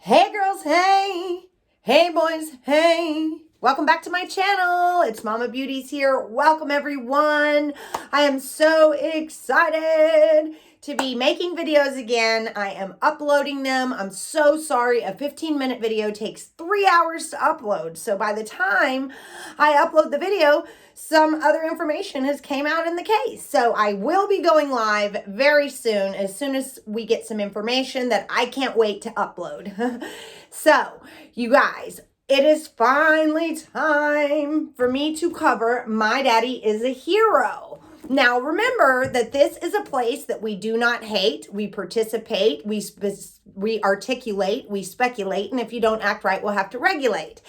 Hey girls, hey! Hey boys, hey! Welcome back to my channel. It's MAMABUDEEZ here. Welcome everyone. I am so excited to be making videos again. I am uploading them. I'm so sorry. A 15-minute video takes 3 hours to upload. So by the time I upload the video, some other information has came out in the case. So I will be going live very soon as we get some information that I can't wait to upload. So you guys, it is finally time for me to cover My Daddy is a Hero. Now, remember that this is a place that we do not hate. We participate, we articulate, we speculate, and if you don't act right, we'll have to regulate.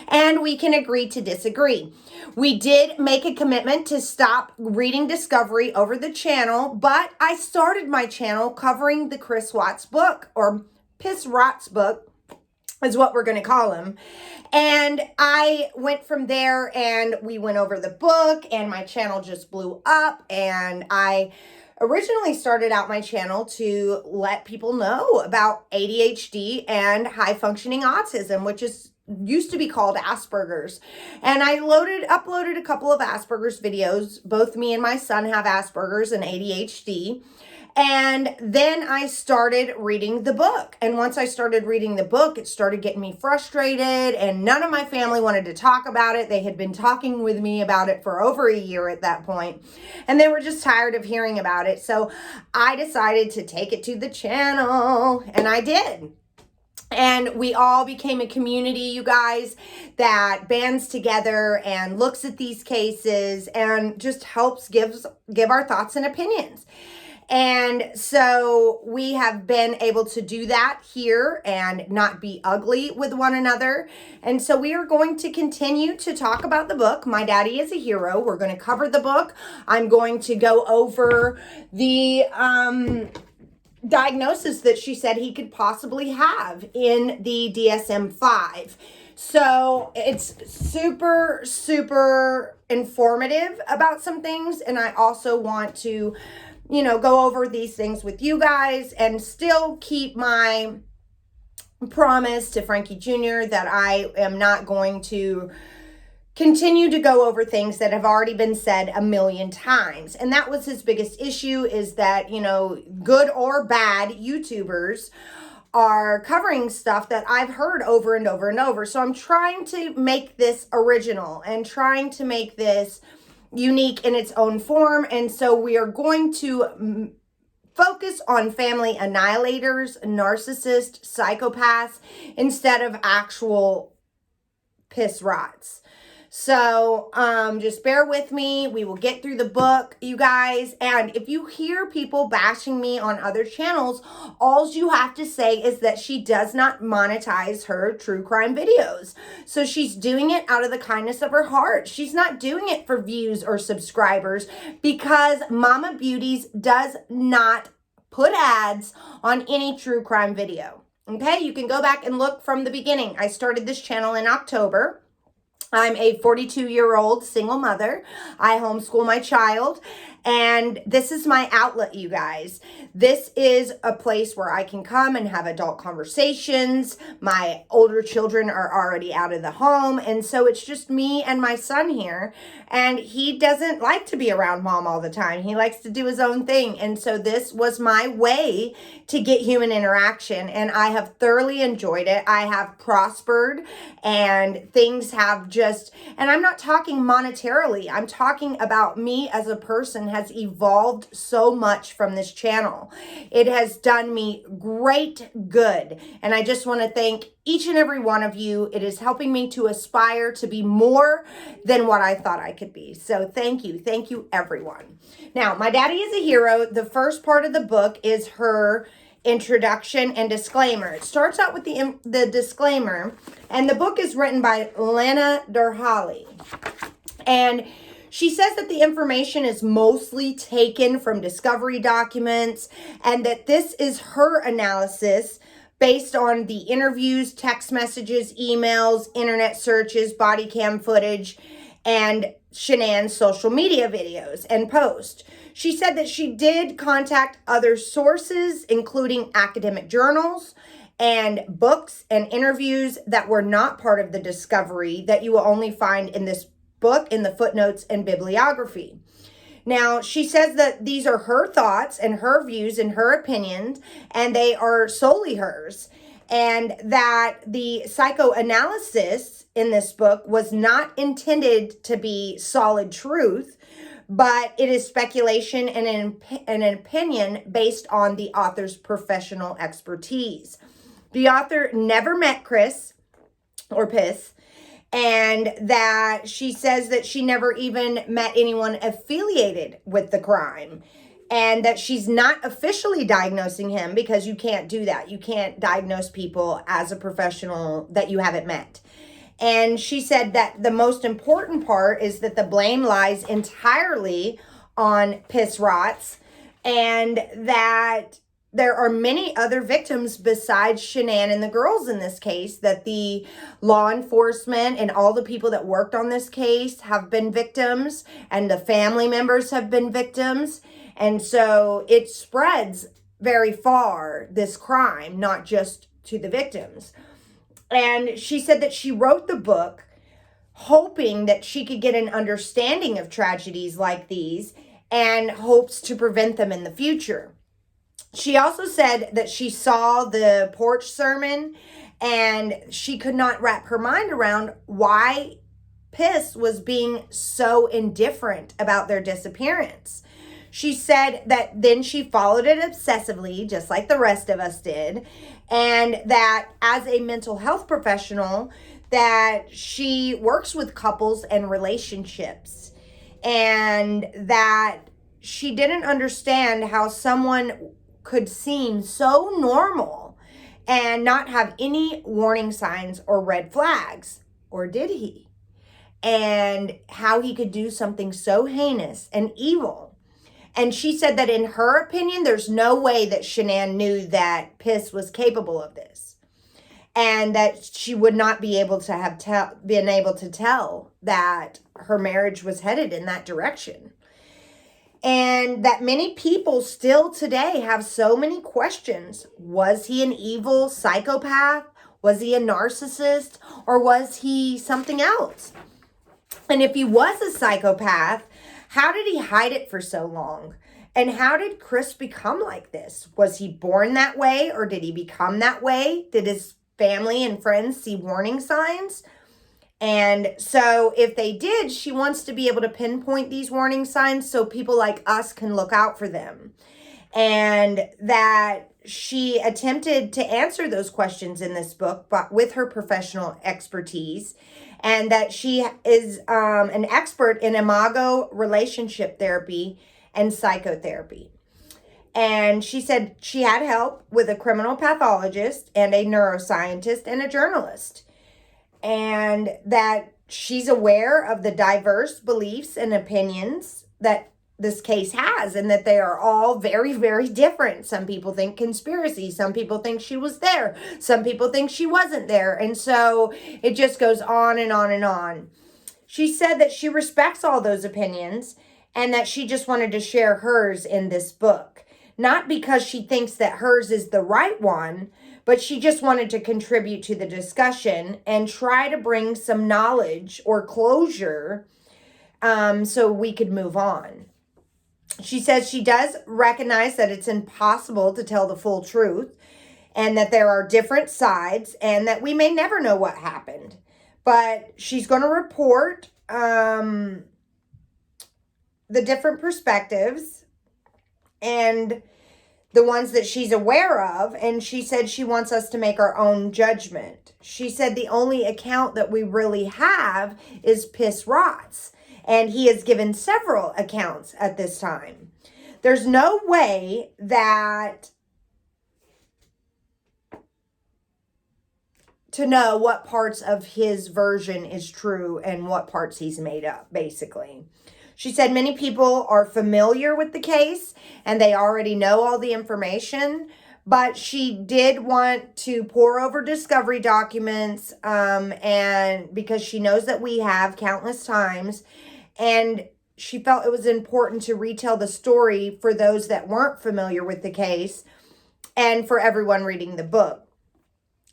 And we can agree to disagree. We did make a commitment to stop reading Discovery over the channel, but I started my channel covering the Chris Watts book, or Piss Rott's book, is what we're going to call him. And I went from there and we went over the book and my channel just blew up. And I originally started out my channel to let people know about ADHD and high functioning autism, which used to be called Asperger's. And I uploaded a couple of Asperger's videos. Both me and my son have Asperger's and ADHD. And then I started reading the book. And once I started reading the book, it started getting me frustrated, and none of my family wanted to talk about it. They had been talking with me about it for over a year at that point, and they were just tired of hearing about it. So I decided to take it to the channel, and I did. And we all became a community, you guys, that bands together and looks at these cases and just helps give our thoughts and opinions. And so we have been able to do that here and not be ugly with one another. And so we are going to continue to talk about the book, My Daddy is a Hero. We're going to cover the book. I'm going to go over the diagnosis that she said he could possibly have in the DSM-5. So it's super, super informative about some things. And I also want to go over these things with you guys and still keep my promise to Frankie Jr. that I am not going to continue to go over things that have already been said a million times. And that was his biggest issue, is that, good or bad YouTubers are covering stuff that I've heard over and over and over. So I'm trying to make this original and trying to make this unique in its own form. And so we are going to focus on family annihilators, narcissists, psychopaths, instead of actual piss rots. So just bear with me. We will get through the book, you guys. And if you hear people bashing me on other channels, all you have to say is that she does not monetize her true crime videos. So she's doing it out of the kindness of her heart. She's not doing it for views or subscribers, because MAMABUDEEZ does not put ads on any true crime video. Okay, you can go back and look from the beginning. I started this channel in October. I'm a 42-year-old single mother. I homeschool my child, and this is my outlet, you guys. This is a place where I can come and have adult conversations. My older children are already out of the home, and so it's just me and my son here, and he doesn't like to be around mom all the time. He likes to do his own thing, and so this was my way to get human interaction, and I have thoroughly enjoyed it. I have prospered, and things have and I'm not talking monetarily. I'm talking about me as a person has evolved so much from this channel. It has done me great good. And I just want to thank each and every one of you. It is helping me to aspire to be more than what I thought I could be. So thank you. Thank you, everyone. Now, My Daddy is a Hero. The first part of the book is her introduction and disclaimer. It starts out with the disclaimer, and the book is written by Lana Darhali. And she says that the information is mostly taken from Discovery documents, and that this is her analysis based on the interviews, text messages, emails, internet searches, body cam footage, and Shanann's social media videos and posts. She said that she did contact other sources, including academic journals and books and interviews that were not part of the discovery that you will only find in this book in the footnotes and bibliography. Now, she says that these are her thoughts and her views and her opinions, and they are solely hers, and that the psychoanalysis in this book was not intended to be solid truth, but it is speculation and an opinion based on the author's professional expertise. The author never met Chris or Piss, and that she says that she never even met anyone affiliated with the crime, and that she's not officially diagnosing him because you can't do that. You can't diagnose people as a professional that you haven't met. And she said that the most important part is that the blame lies entirely on Piss Rots, and that there are many other victims besides Shanann and the girls in this case, that the law enforcement and all the people that worked on this case have been victims, and the family members have been victims. And so it spreads very far, this crime, not just to the victims. And she said that she wrote the book hoping that she could get an understanding of tragedies like these and hopes to prevent them in the future. She also said that she saw the porch sermon and she could not wrap her mind around why Piss was being so indifferent about their disappearance. She said that then she followed it obsessively, just like the rest of us did, and that as a mental health professional, that she works with couples and relationships, and that she didn't understand how someone could seem so normal and not have any warning signs or red flags, or did he? And how he could do something so heinous and evil. And she said that in her opinion, there's no way that Shanann knew that Piss was capable of this, and that she would not be able to have been able to tell that her marriage was headed in that direction. And that many people still today have so many questions. Was he an evil psychopath? Was he a narcissist? Or was he something else? And if he was a psychopath, how did he hide it for so long? And how did Chris become like this? Was he born that way, or did he become that way? Did his family and friends see warning signs? And so if they did, she wants to be able to pinpoint these warning signs so people like us can look out for them. And that she attempted to answer those questions in this book, but with her professional expertise, and that she is an expert in imago relationship therapy and psychotherapy. And she said she had help with a criminal pathologist and a neuroscientist and a journalist. And that she's aware of the diverse beliefs and opinions that this case has, and that they are all very, very different. Some people think conspiracy. Some people think she was there. Some people think she wasn't there. And so it just goes on and on and on. She said that she respects all those opinions and that she just wanted to share hers in this book. Not because she thinks that hers is the right one, but she just wanted to contribute to the discussion and try to bring some knowledge or closure so we could move on. She says she does recognize that it's impossible to tell the full truth, and that there are different sides, and that we may never know what happened. But she's going to report the different perspectives and the ones that she's aware of, and she said she wants us to make our own judgment. She said the only account that we really have is Piss Rots, and he has given several accounts at this time. There's no way that to know what parts of his version is true and what parts he's made up, basically. She said many people are familiar with the case and they already know all the information, but she did want to pour over discovery documents and because she knows that we have countless times, and she felt it was important to retell the story for those that weren't familiar with the case and for everyone reading the book.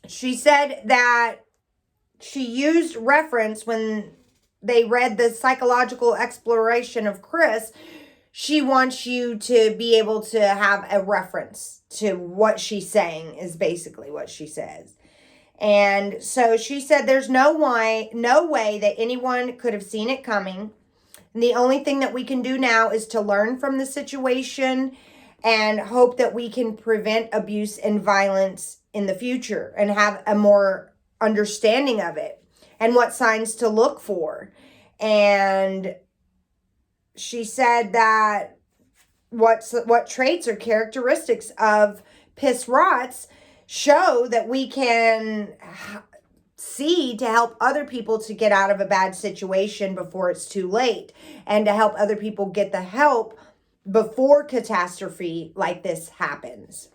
She said that she used reference when they read the psychological exploration of Chris. She wants you to be able to have a reference to what she's saying, is basically what she says. And so she said there's no way that anyone could have seen it coming. And the only thing that we can do now is to learn from the situation and hope that we can prevent abuse and violence in the future and have a more understanding of it and what signs to look for. And she said that what traits or characteristics of piss rots show that we can see to help other people to get out of a bad situation before it's too late, and to help other people get the help before catastrophe like this happens.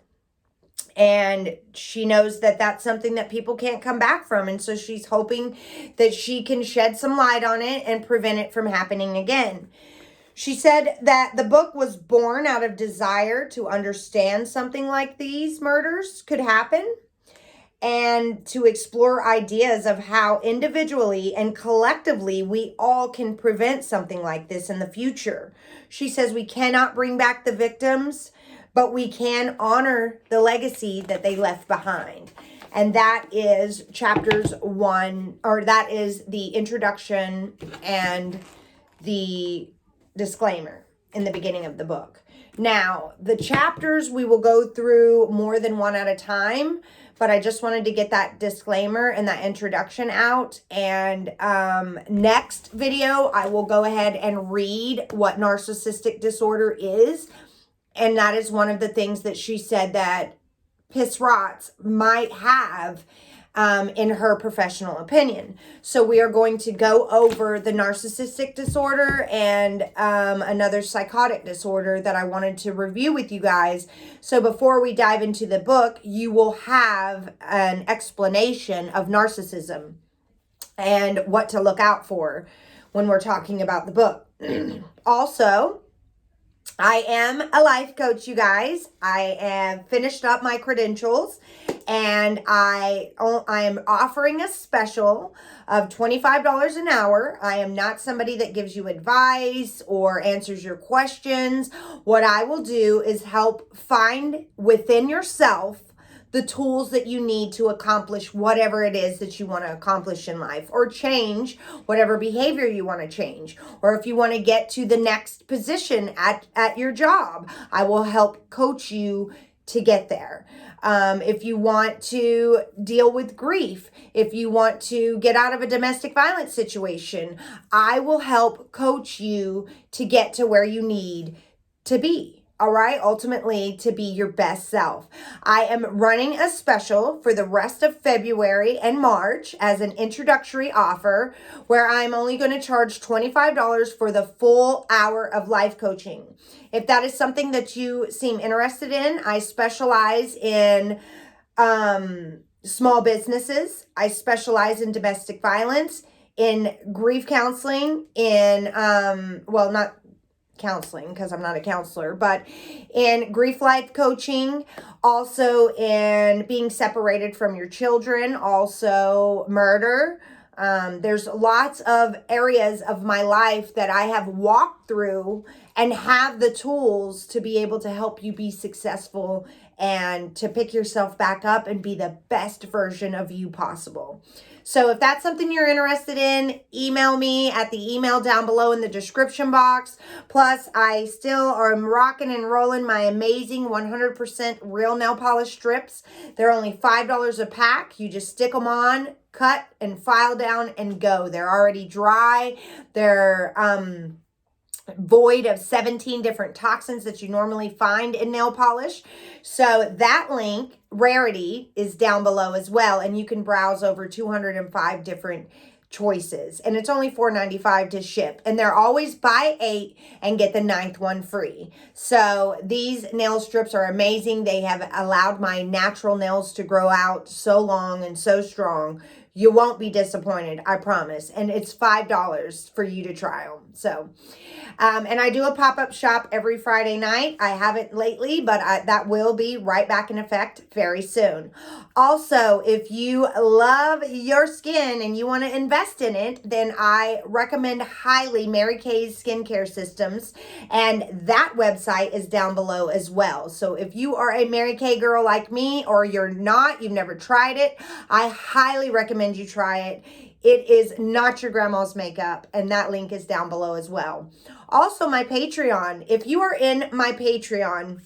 And she knows that that's something that people can't come back from. And so she's hoping that she can shed some light on it and prevent it from happening again. She said that the book was born out of desire to understand something like these murders could happen, and to explore ideas of how individually and collectively we all can prevent something like this in the future. She says we cannot bring back the victims, but we can honor the legacy that they left behind. And that is chapters 1, or that is the introduction and the disclaimer in the beginning of the book. Now, the chapters we will go through more than one at a time, but I just wanted to get that disclaimer and that introduction out. And next video, I will go ahead and read what narcissistic disorder is. And that is one of the things that she said that piss rots might have in her professional opinion. So we are going to go over the narcissistic disorder and another psychotic disorder that I wanted to review with you guys. So before we dive into the book, you will have an explanation of narcissism and what to look out for when we're talking about the book. Also, I am a life coach, you guys. I have finished up my credentials, and I am offering a special of $25 an hour. I am not somebody that gives you advice or answers your questions. What I will do is help find within yourself the tools that you need to accomplish whatever it is that you want to accomplish in life, or change whatever behavior you want to change. Or if you want to get to the next position at your job, I will help coach you to get there. If you want to deal with grief, if you want to get out of a domestic violence situation, I will help coach you to get to where you need to be. All right, ultimately to be your best self. I am running a special for the rest of February and March as an introductory offer, where I'm only going to charge $25 for the full hour of life coaching. If that is something that you seem interested in, I specialize in small businesses. I specialize in domestic violence, in grief counseling, in, not counseling because I'm not a counselor, but in grief life coaching, also in being separated from your children, also murder. There's lots of areas of my life that I have walked through and have the tools to be able to help you be successful and to pick yourself back up and be the best version of you possible. So if that's something you're interested in, email me at the email down below in the description box. Plus, I still am rocking and rolling my amazing 100% real nail polish strips. They're only $5 a pack. You just stick them on, cut and file down and go. They're already dry. They're void of 17 different toxins that you normally find in nail polish. So that link, Rarity, is down below as well, and you can browse over 205 different choices, and it's only $4.95 to ship, and they're always buy 8 and get the 9th one free. So these nail strips are amazing. They have allowed my natural nails to grow out so long and so strong You won't be disappointed, I promise. And it's $5 for you to try them. So, and I do a pop-up shop every Friday night. I haven't lately, but that will be right back in effect very soon. Also, if you love your skin and you want to invest in it, then I recommend highly Mary Kay's Skincare Systems, and that website is down below as well. So if you are a Mary Kay girl like me, or you're not, you've never tried it, I highly recommend you try it. It is not your grandma's makeup, and that link is down below as well. Also, my Patreon. If you are in my Patreon,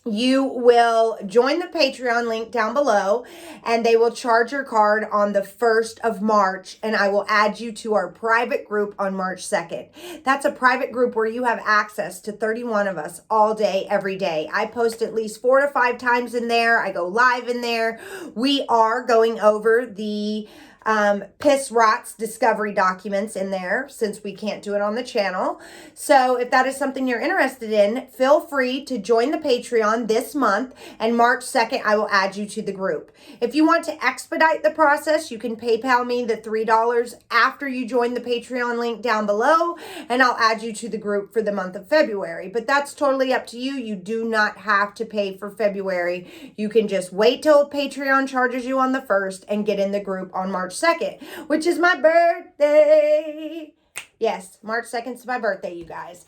you will join the Patreon link down below, and they will charge your card on the 1st of March, and I will add you to our private group on March 2nd. That's a private group where you have access to 31 of us all day, every day. I post at least 4 to 5 times in there. I go live in there. We are going over the Piss Rots discovery documents in there, since we can't do it on the channel. So if that is something you're interested in, feel free to join the Patreon this month, and March 2nd, I will add you to the group. If you want to expedite the process, you can PayPal me the $3 after you join the Patreon link down below, and I'll add you to the group for the month of February. But that's totally up to you. You do not have to pay for February. You can just wait till Patreon charges you on the 1st and get in the group on March 2nd, which is my birthday. Yes, March 2nd is my birthday, you guys.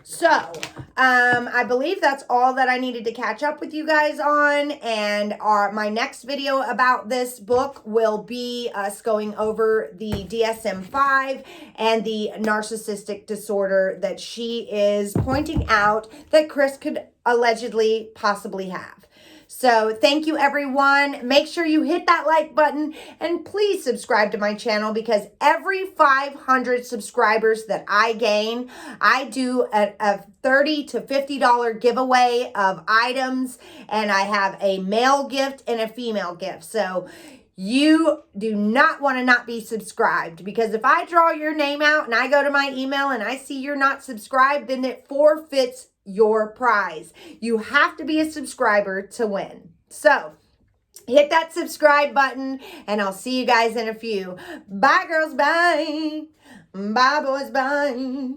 So, I believe that's all that I needed to catch up with you guys on, and my next video about this book will be us going over the DSM-5 and the narcissistic disorder that she is pointing out that Chris could allegedly possibly have. So thank you, everyone. Make sure you hit that like button, and please subscribe to my channel, because every 500 subscribers that I gain, I do a $30 to $50 giveaway of items, and I have a male gift and a female gift. So you do not want to not be subscribed, because if I draw your name out and I go to my email and I see you're not subscribed, then it forfeits your prize. You have to be a subscriber to win. So hit that subscribe button, and I'll see you guys in a few. Bye, girls. Bye. Bye, boys. Bye.